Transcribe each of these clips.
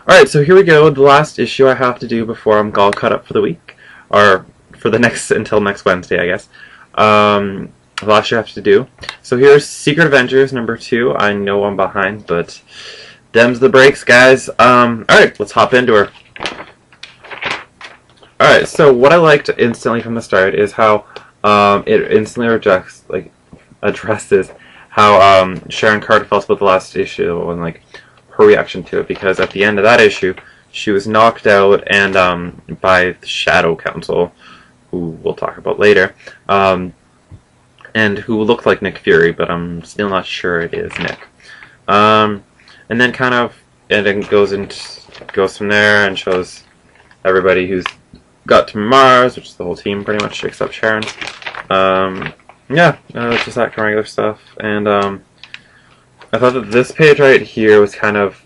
Alright, so here we go. The last issue I have to do before I'm all caught up for the week. Or for the next, until next Wednesday, I guess. The last issue I have to do. So here's Secret Avengers #2. I know I'm behind, but them's the breaks, guys. Alright, let's hop into her. Alright, so what I liked instantly from the start is how it instantly addresses how Sharon Carter felt about the last issue and her reaction to it, because at the end of that issue she was knocked out and by the Shadow Council, who we'll talk about later, and who looked like Nick Fury, but I'm still not sure it is Nick. And then goes from there and shows everybody who's got to Mars, which is the whole team pretty much except Sharon. Yeah, it's just that kind of regular stuff. And I thought that this page right here was kind of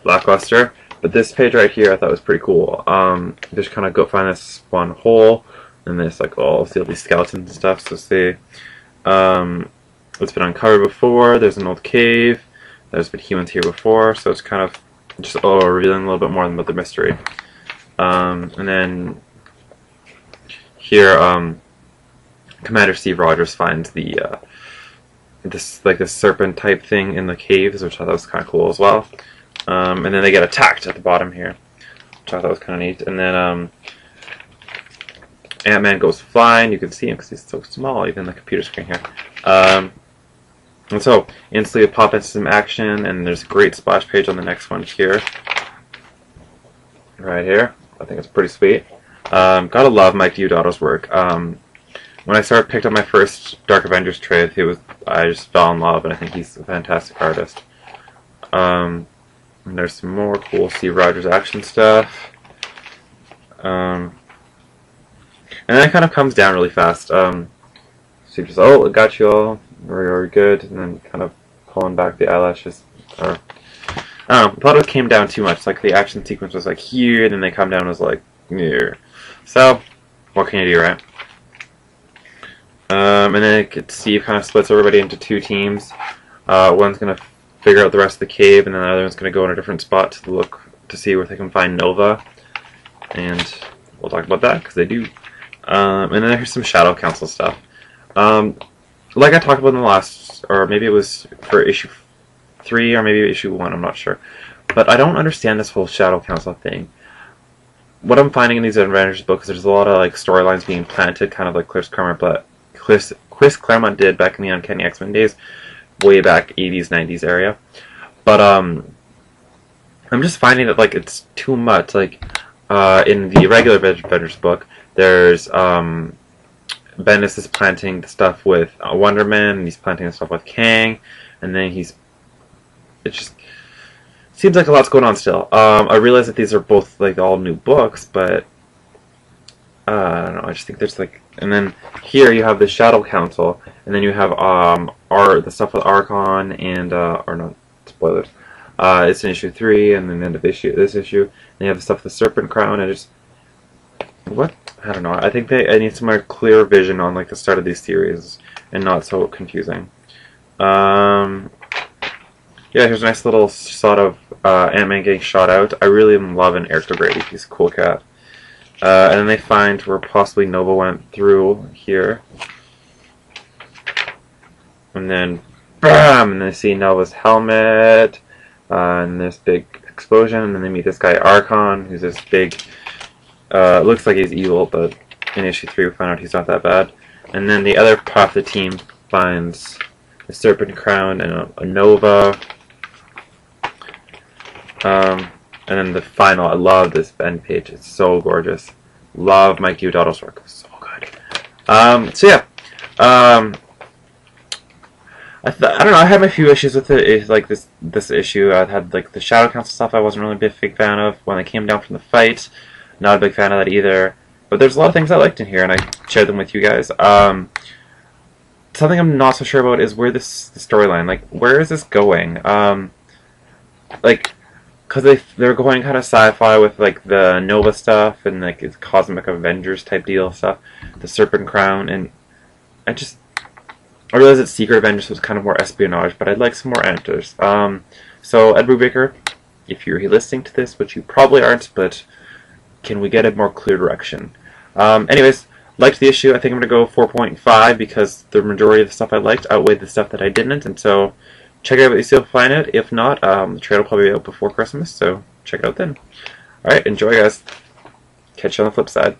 lackluster, but this page right here I thought was pretty cool. Just kind of go find this one hole, and there's see all these skeletons and stuff. So see, it's been uncovered before. There's an old cave. There's been humans here before, so it's kind of just revealing a little bit more about the mystery. And then here, Commander Steve Rogers finds the this serpent type thing in the caves, which I thought was kind of cool as well. And then they get attacked at the bottom here, which I thought was kind of neat. And then Ant-Man goes flying. You can see him because he's so small, even the computer screen here. And so instantly we pop into some action, and there's a great splash page on the next one here, right here. I think it's pretty sweet. Gotta love Mike Deodato's work. When I picked up my first Dark Avengers trade, I just fell in love, and I think he's a fantastic artist. And there's some more cool Steve Rogers action stuff. And then it kind of comes down really fast. So you just, oh, it got you all, very good, and then kind of pulling back the eyelashes. Or I don't know, I thought it came down too much. The action sequence was here, and then they come down was here. So, what can you do, right? And then Steve kind of splits everybody into two teams. One's going to figure out the rest of the cave, and then the other one's going to go in a different spot to see where they can find Nova. And we'll talk about that, because they do. And then here's some Shadow Council stuff. Like I talked about in the last, or maybe it was for issue 3, or maybe issue 1, I'm not sure. But I don't understand this whole Shadow Council thing. What I'm finding in these Avengers books, there's a lot of storylines being planted, kind of like Chris Claremont did back in the Uncanny X-Men days, way back 80s, 90s area. But I'm just finding that it's too much. In the regular Avengers book, there's Bendis is planting the stuff with Wonder Man, and he's planting the stuff with Kang, and then it just seems like a lot's going on still. I realize that these are both all new books, but I don't know. I just think there's and then here you have the Shadow Council, and then you have the stuff with Archon and or no spoilers. It's in issue 3, and then the end of this issue. And you have the stuff with the Serpent Crown, and what? I don't know. I think I need some more clear vision on the start of these series, and not so confusing. Yeah, here's a nice little shot of Ant-Man getting shot out. I really am loving Eric O'Grady. He's a cool cat. And then they find where possibly Nova went through here. And then, BAM! And they see Nova's helmet. And this big explosion. And then they meet this guy Archon, who's this big... looks like he's evil, but in issue 3 we find out he's not that bad. And then the other part of the team finds the Serpent Crown and a Nova. And then the final, I love this end page. It's so gorgeous. Love Mike Deodato's work. So good. So yeah. I don't know. I had my few issues with it. It's this issue. I had the Shadow Council stuff. I wasn't really a big fan of when I came down from the fight. Not a big fan of that either. But there's a lot of things I liked in here, and I shared them with you guys. Something I'm not so sure about is where the storyline. Where is this going? Because they're going kind of sci-fi with the Nova stuff and it's Cosmic Avengers type deal stuff, the Serpent Crown, and I realized that Secret Avengers was kind of more espionage, but I'd like some more answers. So Ed Brubaker if you're listening to this, which you probably aren't, but can we get a more clear direction? Anyways, liked the issue. I think I'm going to go 4.5 because the majority of the stuff I liked outweighed the stuff that I didn't, and so check it out if you find it. If not, the trade will probably be out before Christmas, so check it out then. Alright, enjoy guys. Catch you on the flip side.